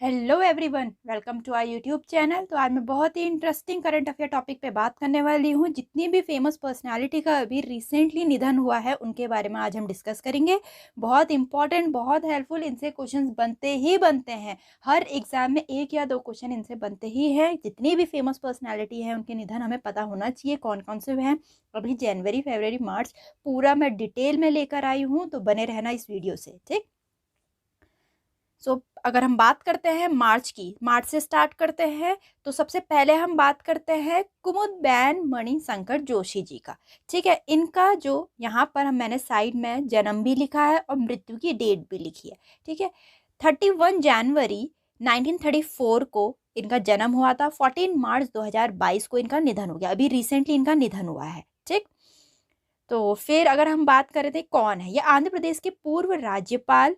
Hello everyone, welcome to our YouTube channel. तो आज मैं बहुत ही इंटरेस्टिंग करंट अफेयर टॉपिक पे बात करने वाली हूँ। जितनी भी फेमस पर्सनालिटी का अभी रिसेंटली निधन हुआ है उनके बारे में आज हम डिस्कस करेंगे। बहुत इंपॉर्टेंट, बहुत हेल्पफुल, इनसे क्वेश्चंस बनते ही बनते हैं। हर एग्जाम में एक या दो क्वेश्चन इनसे बनते ही हैं। जितनी भी फेमस पर्सनैलिटी है उनके निधन हमें पता होना चाहिए, कौन कौन से हैं। अभी जनवरी, फरवरी, मार्च पूरा मैं डिटेल में लेकर आई हूँ, तो बने रहना इस वीडियो से, ठीक। अगर हम बात करते हैं मार्च की, मार्च से स्टार्ट करते हैं। तो सबसे पहले हम बात करते हैं कुमुदबेन मणिशंकर जोशी जी का। ठीक है, इनका जो यहाँ पर मैंने साइड में जन्म भी लिखा है और मृत्यु की डेट भी लिखी है। ठीक है, 31 जनवरी 1934 को इनका जन्म हुआ था। 14 मार्च 2022 को इनका निधन हो गया। अभी रिसेंटली इनका निधन हुआ है, ठीक। तो फिर अगर हम बात करें थे कौन है, ये आंध्र प्रदेश के पूर्व राज्यपाल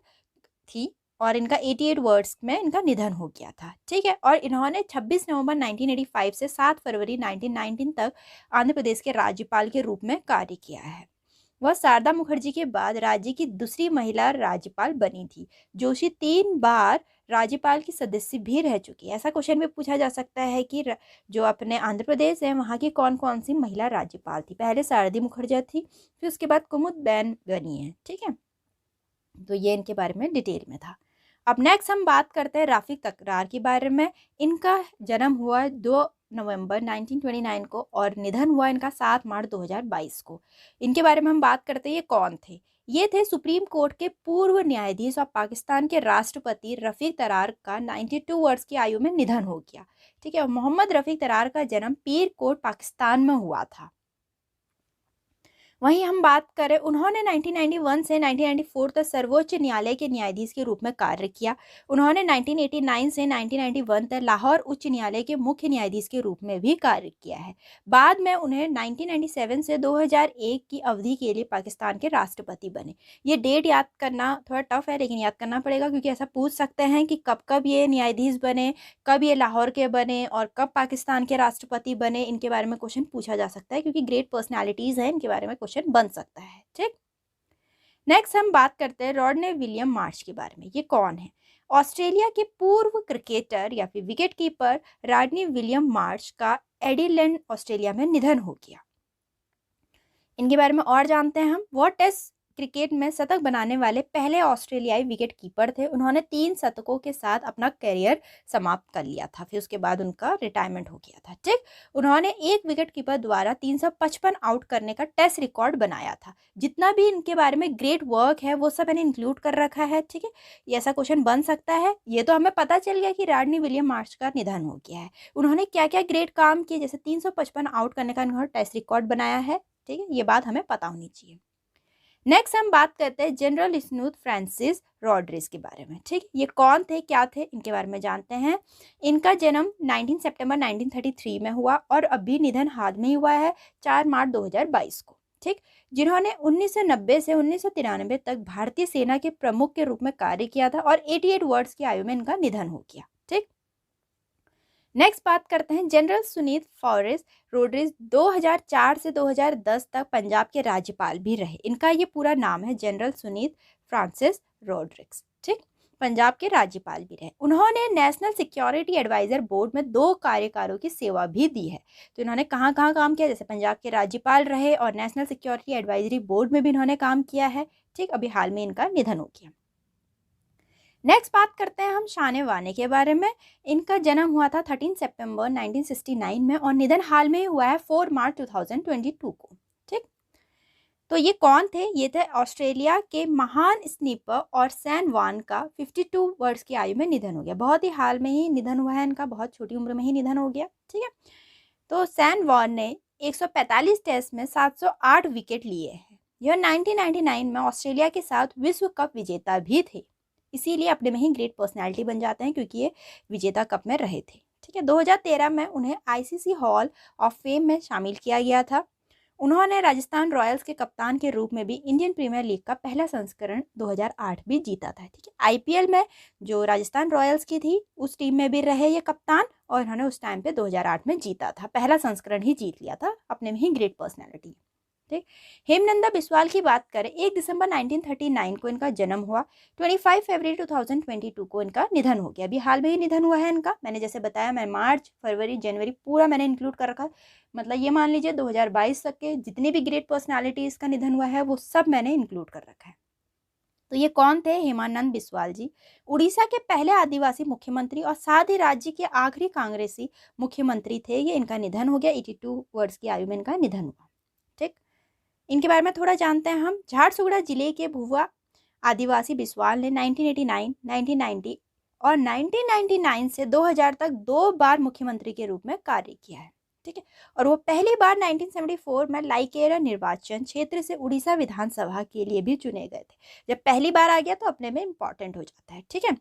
थी और इनका 88 वर्ड्स में इनका निधन हो गया था। ठीक है, और इन्होंने 26 नवंबर 1985 से 7 फरवरी 1919 तक आंध्र प्रदेश के राज्यपाल के रूप में कार्य किया है। वह शारदा मुखर्जी के बाद राज्य की दूसरी महिला राज्यपाल बनी थी। जोशी 3 बार राज्यपाल की सदस्य भी रह चुकी है। ऐसा क्वेश्चन में पूछा जा सकता है कि जो अपने आंध्र प्रदेश है वहाँ की कौन कौन सी महिला राज्यपाल थी। पहले शारदा मुखर्जी थी, फिर उसके बाद कुमुदबेन बनी है। ठीक है, तो ये इनके बारे में डिटेल में था। अब नेक्स्ट हम बात करते हैं रफीक तकरार के बारे में। इनका जन्म हुआ 2 नवंबर 1929 को और निधन हुआ इनका 7 मार्च 2022 को। इनके बारे में हम बात करते हैं ये कौन थे। ये थे सुप्रीम कोर्ट के पूर्व न्यायाधीश और पाकिस्तान के राष्ट्रपति रफीक तरार का 92 वर्ष की आयु में निधन हो गया। ठीक है, मोहम्मद रफीक तरार का जन्म पीर कोट पाकिस्तान में हुआ था। वहीं हम बात करें, उन्होंने 1991 से 1994 तक सर्वोच्च न्यायालय के न्यायाधीश के रूप में कार्य किया। उन्होंने 1989 से 1991 तक लाहौर उच्च न्यायालय के मुख्य न्यायाधीश के रूप में भी कार्य किया है। बाद में उन्हें 1997 से 2001 की अवधि के लिए पाकिस्तान के राष्ट्रपति बने। ये डेट याद करना थोड़ा टफ है, लेकिन याद करना पड़ेगा, क्योंकि ऐसा पूछ सकते हैं कि कब कब ये न्यायाधीश बने, कब ये लाहौर के बने और कब पाकिस्तान के राष्ट्रपति बने। इनके बारे में क्वेश्चन पूछा जा सकता है, क्योंकि ग्रेट पर्सनालिटीज हैं, इनके बारे में क्वेश्चन बन सकता है। ठीक, नेक्स्ट हम बात करते हैं रॉडने विलियम मार्श के बारे में। ये कौन है? ऑस्ट्रेलिया के पूर्व क्रिकेटर या फिर विकेट कीपर रॉडने विलियम मार्श का एडिलेड ऑस्ट्रेलिया में निधन हो गया। इनके बारे में और जानते हैं हम। वो टेस्ट क्रिकेट में शतक बनाने वाले पहले ऑस्ट्रेलियाई विकेट कीपर थे। उन्होंने 3 शतकों के साथ अपना करियर समाप्त कर लिया था, फिर उसके बाद उनका रिटायरमेंट हो गया था। ठीक, उन्होंने एक विकेट कीपर द्वारा 355 आउट करने का टेस्ट रिकॉर्ड बनाया था। जितना भी इनके बारे में ग्रेट वर्क है वो सब मैंने इंक्लूड कर रखा है। ठीक है, ये ऐसा क्वेश्चन बन सकता है। ये तो हमें पता चल गया कि रॉडने विलियम मार्श का निधन हो गया है। उन्होंने क्या क्या ग्रेट काम किए, जैसे 355 आउट करने का उन्होंने टेस्ट रिकॉर्ड बनाया है। ठीक है, ये बात हमें पता होनी चाहिए। नेक्स्ट हम बात करते हैं जनरल स्नूथ फ्रांसिस रॉड्रिग्स के बारे में। ठीक, ये कौन थे, क्या थे, इनके बारे में जानते हैं। इनका जन्म 19 सितंबर 1933 में हुआ और अभी निधन हाल में ही हुआ है, 4 मार्च 2022 को। ठीक, जिन्होंने 1990 से 1993 तक भारतीय सेना के प्रमुख के रूप में कार्य किया था और 88 वर्ष की आयु में इनका निधन हो गया। ठीक, नेक्स्ट बात करते हैं जनरल सुनीत फॉरेस्ट रोड्रिग्स। 2004 से 2010 तक पंजाब के राज्यपाल भी रहे। इनका ये पूरा नाम है जनरल सुनीत फ्रांसिस रोड्रिग्स। ठीक, पंजाब के राज्यपाल भी रहे। उन्होंने नेशनल सिक्योरिटी एडवाइजर बोर्ड में 2 कार्यकालों की सेवा भी दी है। तो इन्होंने कहाँ कहाँ काम किया, जैसे पंजाब के राज्यपाल रहे और नेशनल सिक्योरिटी एडवाइजरी बोर्ड में भी इन्होंने काम किया है। ठीक, अभी हाल में इनका निधन हो गया। नेक्स्ट बात करते हैं हम शाने वाने के बारे में। इनका जन्म हुआ था 13 सितंबर 1969 में और निधन हाल में हुआ है 4 मार्च 2022 को। ठीक, तो ये कौन थे? ये थे ऑस्ट्रेलिया के महान स्नीपर और सैन वान का 52 वर्ष की आयु में निधन हो गया। बहुत ही हाल में ही निधन हुआ है इनका, बहुत छोटी उम्र में ही निधन हो गया। ठीक है, तो सैन वान ने 145 टेस्ट में 708 विकेट लिए हैं। यह 1999 में ऑस्ट्रेलिया के साथ विश्व कप विजेता भी थे, इसीलिए अपने में ही ग्रेट पर्सनालिटी बन जाते हैं, क्योंकि ये विजेता कप में रहे थे। ठीक है, 2013 में उन्हें आईसीसी हॉल ऑफ फेम में शामिल किया गया था। उन्होंने राजस्थान रॉयल्स के कप्तान के रूप में भी इंडियन प्रीमियर लीग का पहला संस्करण 2008 भी जीता था। ठीक है, आईपीएल में जो राजस्थान रॉयल्स की थी उस टीम में भी रहे ये कप्तान, और इन्होंने उस टाइम पे 2008 में जीता था, पहला संस्करण ही जीत लिया था। अपने में ही ग्रेट पर्सनैलिटी। ठीक। हेमनंदा बिस्वाल की बात करें, 1 दिसंबर 1939 को इनका जन्म हुआ, 25 फरवरी 2022 को इनका निधन हो गया। अभी हाल में ही निधन हुआ है इनका। मैंने जैसे बताया, मैं मार्च, फरवरी, जनवरी पूरा मैंने इंक्लूड कर रखा है। मतलब ये मान लीजिए 2022 तक के जितनी भी ग्रेट पर्सनालिटीज का निधन हुआ है वो सब मैंने इंक्लूड कर रखा है। तो ये कौन थे? हेमानंद बिस्वाल जी उड़ीसा के पहले आदिवासी मुख्यमंत्री और साथ ही राज्य के आखिरी कांग्रेसी मुख्यमंत्री थे। ये इनका निधन हो गया, 82 वर्ष की आयु में इनका निधन हुआ। ठीक। इनके बारे में थोड़ा जानते हैं हम। झारसुगुड़ा जिले के भुवा आदिवासी बिस्वाल ने 1989, 1990 और 1999 से 2000 तक 2 बार मुख्यमंत्री के रूप में कार्य किया है। ठीक है। और वो पहली बार 1974 में लाइकेरा निर्वाचन क्षेत्र से उड़ीसा विधानसभा के लिए भी चुने गए थे। जब पहली बार आ गया तो अपने में इंपॉर्टेंट हो जाता है। ठीक है।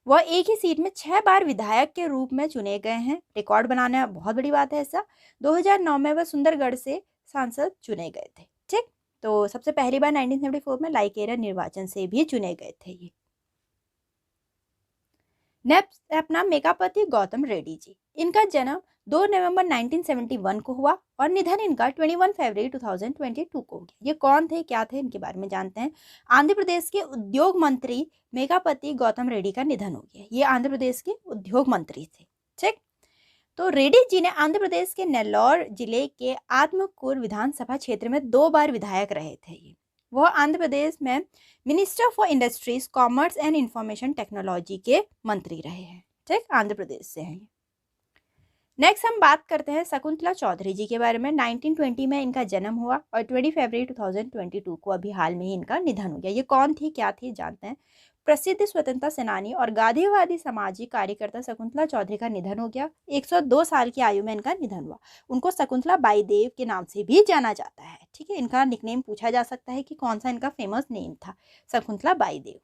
वह एक ही सीट में 6 बार विधायक के रूप में चुने गए हैं। रिकॉर्ड बनाना बहुत बड़ी बात है ऐसा। 2009 में वह सुंदरगढ़ से सांसद चुने गए थे। ठीक। तो सबसे पहली बार 1974 में लाइकेरा निर्वाचन से भी चुने गए थे ये। नेक्स्ट अपना मेकापति गौतम रेड्डी जी। इनका जन्म 2 नवंबर 1971 को हुआ और निधन इनका 21 फरवरी 2022 को हो गया। ये कौन थे, क्या थे, इनके बारे में जानते हैं। आंध्र प्रदेश के उद्योग मंत्री मेकापति गौतम रेड्डी का निधन हो गया। ये आंध्र प्रदेश के उद्योग मंत्री थे। ठीक। तो रेड्डी जी ने आंध्र प्रदेश के नेल्लौर जिले के आत्मकूर विधानसभा क्षेत्र में 2 बार विधायक रहे थे। ये वह आंध्र प्रदेश में minister for industries, commerce and information technology के मंत्री रहे हैं। ठीक। आंध्र प्रदेश से हैं। नेक्स्ट हम बात करते हैं शकुंतला चौधरी जी के बारे में। 1920 में इनका जन्म हुआ और 20 फरवरी 2022 को अभी हाल में ही इनका निधन हो गया। ये कौन थी, क्या थी, जानते हैं। प्रसिद्ध स्वतंत्रता सेनानी और गांधीवादी सामाजिक कार्यकर्ता शकुंतला चौधरी का निधन हो गया। 102 साल की आयु में इनका निधन हुआ। उनको शकुंतला बाई देव के नाम से भी जाना जाता है। ठीक है। इनका निकनेम पूछा जा सकता है कि कौन सा इनका फेमस नेम था। शकुंतला बाई देव।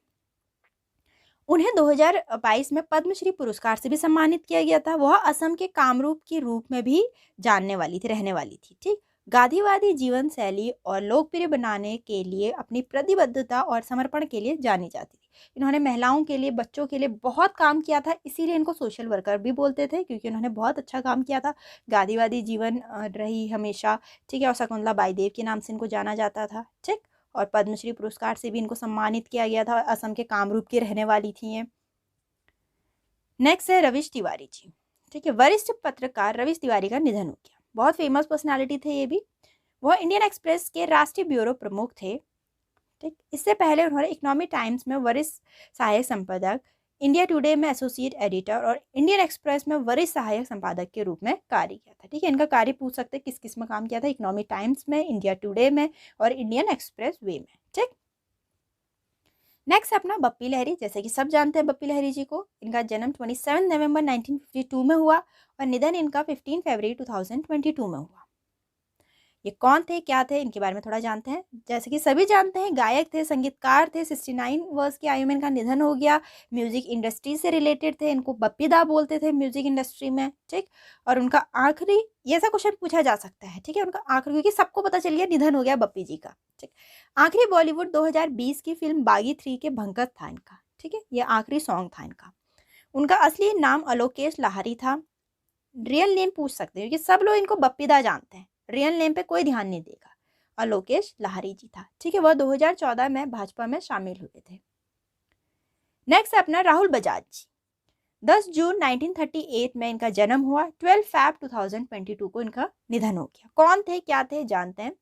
उन्हें 2022 में पद्मश्री पुरस्कार से भी सम्मानित किया गया था। वह असम के कामरूप के रूप में भी जानने वाली थी, रहने वाली थी। ठीक। गांधीवादी जीवन शैली और लोकप्रिय बनाने के लिए अपनी प्रतिबद्धता और समर्पण के लिए जानी जाती थी। इन्होंने महिलाओं के लिए, बच्चों के लिए बहुत काम किया था, इसीलिए इनको सोशल वर्कर भी बोलते थे, क्योंकि उन्होंने बहुत अच्छा काम किया था। गांधीवादी जीवन रही हमेशा। ठीक है। और शकुंतला बाई देव के नाम से इनको जाना जाता था। ठीक। और पद्मश्री पुरस्कार से भी इनको सम्मानित किया गया था। असम के कामरूप की रहने वाली थी ये। नेक्स्ट है रवीश तिवारी जी। ठीक है। वरिष्ठ पत्रकार रवीश तिवारी का निधन हो गया। बहुत फेमस पर्सनालिटी थे ये भी। वह इंडियन एक्सप्रेस के राष्ट्रीय ब्यूरो प्रमुख थे। ठीक। इससे पहले उन्होंने इकोनॉमिक टाइम्स में वरिष्ठ सहायक संपादक, इंडिया टुडे में एसोसिएट एडिटर और इंडियन एक्सप्रेस में वरिष्ठ सहायक संपादक के रूप में कार्य किया था। ठीक है। इनका कार्य पूछ सकते हैं किस किस में काम किया था। इकोनॉमिक टाइम्स में, इंडिया टुडे में और इंडियन एक्सप्रेस वे में। ठीक। नेक्स्ट अपना बप्पी लहरी। जैसे कि सब जानते हैं बप्पी लहरी जी को। इनका जन्म 27 नवंबर 1952 में हुआ और निधन इनका 15 फरवरी 2022 में हुआ। ये कौन थे, क्या थे, इनके बारे में थोड़ा जानते हैं। जैसे कि सभी जानते हैं, गायक थे, संगीतकार थे। 69 वर्ष की आयु में इनका निधन हो गया। म्यूजिक इंडस्ट्री से रिलेटेड थे। इनको बप्पी दा बोलते थे म्यूजिक इंडस्ट्री में। ठीक। और उनका आखिरी, ये ऐसा क्वेश्चन पूछा जा सकता है। ठीक है। उनका आखिरी, क्योंकि सबको पता चल गया निधन हो गया बप्पी जी का। ठीक। आखिरी बॉलीवुड 2020 की फिल्म बागी 3 के भंगत था इनका। ठीक है। ये आखिरी सॉन्ग था इनका। उनका असली नाम अलोकेश लाहरी था। रियल नेम पूछ सकते हैं, क्योंकि सब लोग इनको बप्पी दा जानते हैं, रियल नेम पे कोई ध्यान नहीं देगा। अलोकेश लाहरी जी था। ठीक है। वह 2014 में भाजपा में शामिल हुए थे। नेक्स्ट अपना राहुल बजाज जी। 10 जून 1938 में इनका जन्म हुआ। 12 फरवरी 2022 को इनका निधन हो गया। कौन थे, क्या थे, जानते हैं।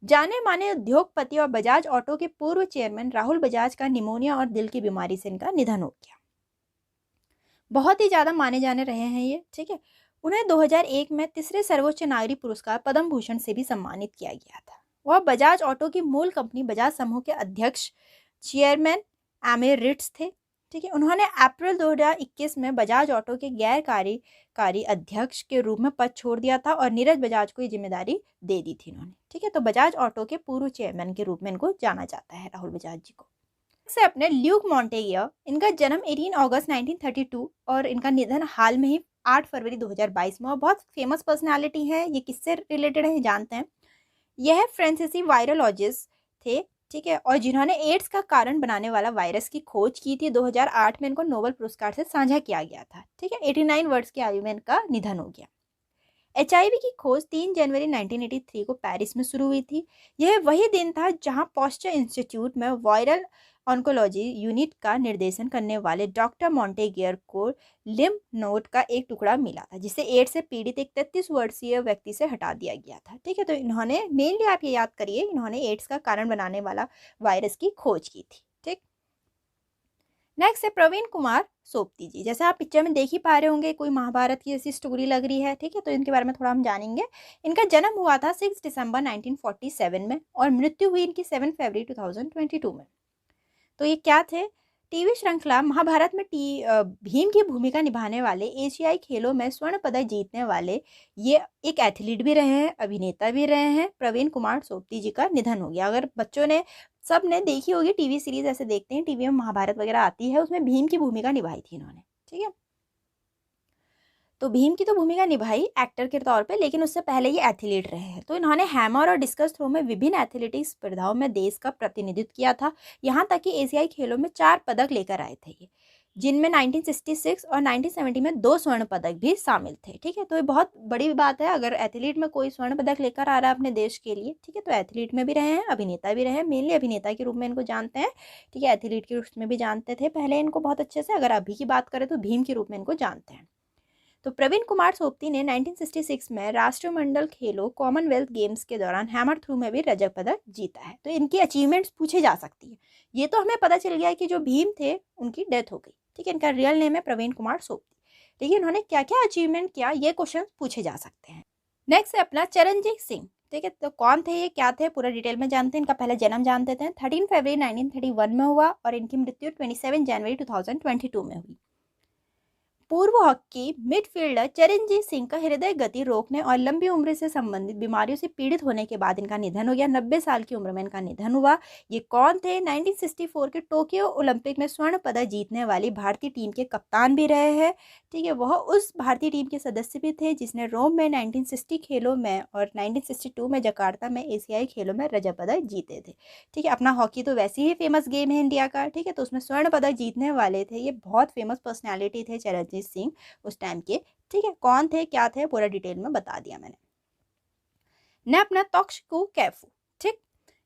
जाने माने उद्योगपति और बजाज ऑटो के पूर्व चेयरमैन राहुल बजाज का निमोनिया और दिल की बीमारी से इनका निधन हो गया। बहुत ही ज्यादा माने जाने रहे हैं ये। ठीक है। उन्हें 2001 में तीसरे सर्वोच्च नागरिक पुरस्कार पद्म भूषण से भी सम्मानित किया गया था। वह बजाज ऑटो की मूल कंपनी बजाज समूह के अध्यक्ष, चेयरमैन एमेरिट्स थे। ठीक है। उन्होंने अप्रैल 2021 में बजाज ऑटो के गैर कार्यकारी अध्यक्ष के रूप में पद छोड़ दिया था और नीरज बजाज को ये जिम्मेदारी दे दी थी इन्होंने। ठीक है। तो बजाज ऑटो के पूर्व चेयरमैन के रूप में इनको जाना जाता है, राहुल बजाज जी को। से अपने ल्यूक मॉन्टेगियर। इनका जन्म 18 अगस्त 1932 और इनका निधन हाल में ही 8 फरवरी 2022 में। और बहुत फेमस पर्सनालिटी है। ये किससे रिलेटेड है जानते हैं। यह फ्रांसीसी वायरोलॉजिस्ट थे। ठीक है। और जिन्होंने एड्स का कारण बनाने वाला वायरस की खोज की थी। 2008 में इनको नोबेल पुरस्कार से साझा किया गया था। ठीक है। 89 वर्ष की आयु में इनका निधन हो गया। एचआईवी की खोज 3 जनवरी 1983 को पेरिस में शुरू हुई थी। यह वही दिन था जहां पॉस्चर इंस्टीट्यूट में वायरल ऑन्कोलॉजी यूनिट का निर्देशन करने वाले डॉक्टर मॉन्टेगियर को लिम्फ नोड का एक टुकड़ा मिला था, जिसे एड्स से पीड़ित एक 33 वर्षीय व्यक्ति से हटा दिया गया था। ठीक है, तो इन्होंने मेनली, आप ये याद करिए, इन्होंने एड्स का कारण बनाने वाला वायरस की खोज की थी। ठीक, नेक्स्ट है प्रवीण कुमार सोपती जी। जैसे आप पिक्चर में देख ही पा रहे होंगे, कोई महाभारत की ऐसी स्टोरी लग रही है। ठीक है, तो इनके बारे में थोड़ा हम जानेंगे। इनका जन्म हुआ था 6 दिसंबर 1947 में और मृत्यु हुई इनकी 7 फरवरी 2022 में। तो ये क्या थे? टीवी श्रृंखला महाभारत में भीम की भूमिका निभाने वाले, एशियाई खेलों में स्वर्ण पदक जीतने वाले ये एक एथलीट भी रहे हैं, अभिनेता भी रहे हैं। प्रवीण कुमार सोपती जी का निधन हो गया। अगर बच्चों ने, सब ने देखी होगी टीवी सीरीज, ऐसे देखते हैं टीवी में महाभारत वगैरह आती है, उसमें भीम की भूमिका निभाई थी इन्होंने। ठीक है, तो भीम की तो भूमिका निभाई एक्टर के तौर पे, लेकिन उससे पहले ये एथलीट रहे हैं। तो इन्होंने हैमर और डिस्कस थ्रो में विभिन्न एथलेटिक्स स्पर्धाओं में देश का प्रतिनिधित्व किया था। यहाँ तक कि एशियाई खेलों में 4 पदक लेकर आए थे ये, जिनमें 1966 और 1970 में 2 स्वर्ण पदक भी शामिल थे। ठीक है, तो ये बहुत बड़ी बात है अगर एथलीट में कोई स्वर्ण पदक लेकर आ रहा है अपने देश के लिए। ठीक है, तो एथलीट में भी रहे हैं, अभिनेता भी रहे हैं। मेनली अभिनेता के रूप में इनको जानते हैं। ठीक है, एथलीट के रूप में भी जानते थे पहले इनको बहुत अच्छे से। अगर अभी की बात करें तो भीम के रूप में इनको जानते हैं। तो प्रवीण कुमार सोपती ने 1966 में राष्ट्रमंडल खेलों कॉमनवेल्थ गेम्स के दौरान हैमर थ्रू में भी रजत पदक जीता है। तो इनकी अचीवमेंट्स पूछे जा सकती है। ये तो हमें पता चल गया कि जो भीम थे उनकी डेथ हो गई। ठीक है, इनका रियल नेम है प्रवीण कुमार सोपती, लेकिन उन्होंने क्या क्या अचीवमेंट किया, ये क्वेश्चन पूछे जा सकते हैं। नेक्स्ट है अपना चरणजीत सिंह। ठीक है, तो कौन थे ये, क्या थे, पूरा डिटेल में जानते हैं। इनका पहले जन्म जानते थे। 13 फरवरी 1931 में हुआ और इनकी मृत्यु 27 जनवरी 2022 में हुई। पूर्व हॉकी मिडफील्डर चरणजीत सिंह का हृदय गति रोकने और लंबी उम्र से संबंधित बीमारियों से पीड़ित होने के बाद इनका निधन हो गया। 90 साल की उम्र में इनका निधन हुआ। ये कौन थे? 1964 के टोक्यो ओलंपिक में स्वर्ण पदक जीतने वाली भारतीय टीम के कप्तान भी रहे हैं। ठीक है, वह उस भारतीय टीम के सदस्य भी थे जिसने रोम में 1960 खेलों में और 1962 में जकार्ता में एशियाई खेलों में रजत पदक जीते थे। ठीक है, अपना हॉकी तो वैसे ही फेमस गेम है इंडिया का। ठीक है, तो उसमें स्वर्ण पदक जीतने वाले थे, ये बहुत फेमस पर्सनैलिटी थे चरणजीत सिंह उस टाइम के। ठीक है, कौन थे, क्या थे, पूरा डिटेल में बता दिया मैंने। न अपना तोक्सकू कैफू। ठीक,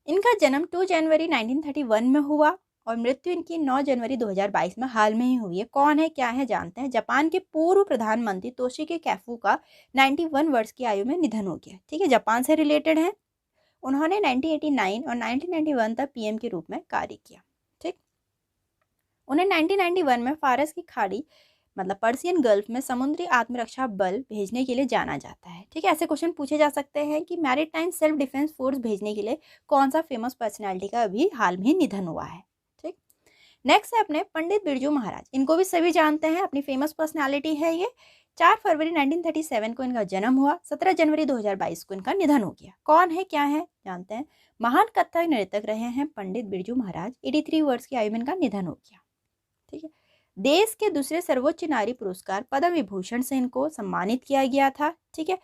इनका जन्म 2 जनवरी 1931 में हुआ और मृत्यु इनकी 9 जनवरी 2022 में हाल में ही हुई है। कौन है, क्या है, जानते हैं। जापान के पूर्व प्रधानमंत्री तोशिके कैफू का 91 वर्ष की आयु में निधन हो गया। ठीक है, जापान से रिलेटेड है। उन्होंने 1989 और 1991 तक पीएम के रूप में कार्य किया। ठीक, उन्हें 1991 में फारस की खाड़ी मतलब पर्सियन गल्फ में समुद्री आत्मरक्षा बल भेजने के लिए जाना जाता है। ठीक है, ऐसे क्वेश्चन पूछे जा सकते हैं कि मैरीटाइम सेल्फ डिफेंस फोर्स भेजने के लिए कौन सा फेमस पर्सनैलिटी का अभी हाल में ही निधन हुआ है। ठीक, नेक्स्ट है अपने पंडित बिरजू महाराज। इनको भी सभी जानते हैं, अपनी फेमस पर्सनैलिटी है ये। 4 फरवरी 1937 को इनका जन्म हुआ। 17 जनवरी 2022 को इनका निधन हो गया। कौन है, क्या है, जानते हैं। महान कथक नर्तक रहे हैं पंडित बिरजू महाराज। 83 वर्ष की आयु में इनका निधन हो गया। ठीक है, देश के दूसरे सर्वोच्च नारी पुरस्कार पद्म विभूषण से इनको सम्मानित किया गया था। ठीक है,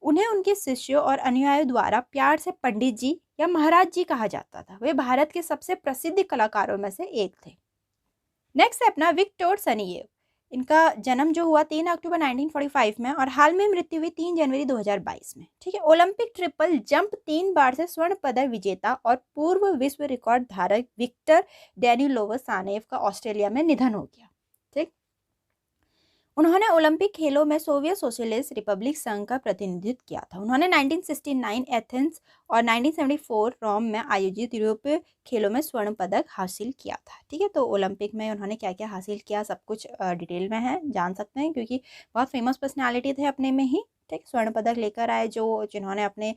उन्हें उनके शिष्यों और अनुयायियों द्वारा प्यार से पंडित जी या महाराज जी कहा जाता था। वे भारत के सबसे प्रसिद्ध कलाकारों में से एक थे। नेक्स्ट है अपना विक्टर सनीयेव। इनका जन्म जो हुआ 3 अक्टूबर 1945 में और हाल में मृत्यु हुई 3 जनवरी 2022 में। ठीक है, ओलंपिक ट्रिपल जंप 3 बार से स्वर्ण पदक विजेता और पूर्व विश्व रिकॉर्ड धारक विक्टर डैनिलोव-सानेव का ऑस्ट्रेलिया में निधन हो गया। ठीक, उन्होंने ओलंपिक खेलों में सोवियत सोशलिस्ट रिपब्लिक संघ का प्रतिनिधित्व किया था। उन्होंने 1969 एथेंस और 1974 रोम में आयोजित यूरोपीय खेलों में स्वर्ण पदक हासिल किया था। ठीक है, तो ओलंपिक में उन्होंने क्या क्या हासिल किया सब कुछ डिटेल में है, जान सकते हैं, क्योंकि बहुत फेमस पर्सनालिटी थे अपने में ही। ठीक, स्वर्ण पदक लेकर आए जिन्होंने अपने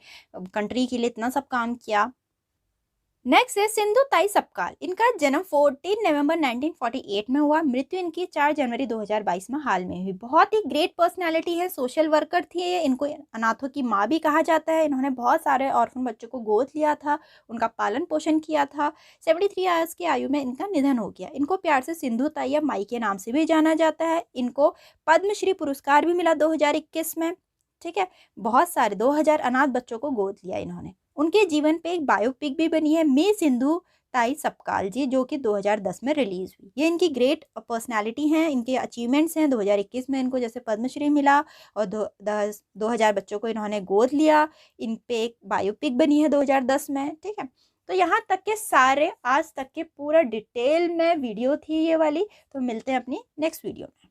कंट्री के लिए इतना सब काम किया। नेक्स्ट है सिंधु ताई सपकाल। इनका जन्म 14 नवंबर 1948 में हुआ। मृत्यु इनकी 4 जनवरी 2022 में हाल में हुई। बहुत ही ग्रेट पर्सनालिटी है, सोशल वर्कर थी ये। इनको अनाथों की माँ भी कहा जाता है। इन्होंने बहुत सारे ऑर्फन बच्चों को गोद लिया था, उनका पालन पोषण किया था। 73 ईयर्स की आयु में इनका निधन हो गया। इनको प्यार से सिंधु ताई या माई के नाम से भी जाना जाता है। इनको पद्मश्री पुरस्कार भी मिला 2021 में। ठीक है, बहुत सारे 2000 अनाथ बच्चों को गोद लिया इन्होंने। उनके जीवन पे एक बायोपिक भी बनी है, मी सिंधु ताई सबकाल जी, जो कि 2010 में रिलीज़ हुई। ये इनकी ग्रेट पर्सनैलिटी हैं, इनके अचीवमेंट्स हैं। 2021 में इनको जैसे पद्मश्री मिला और 2000 बच्चों को इन्होंने गोद लिया। इन पे एक बायोपिक बनी है 2010 में, ठीक है। तो यहाँ तक के सारे आज तक के पूरा डिटेल में वीडियो थी ये वाली। तो मिलते हैं अपनी नेक्स्ट वीडियो में।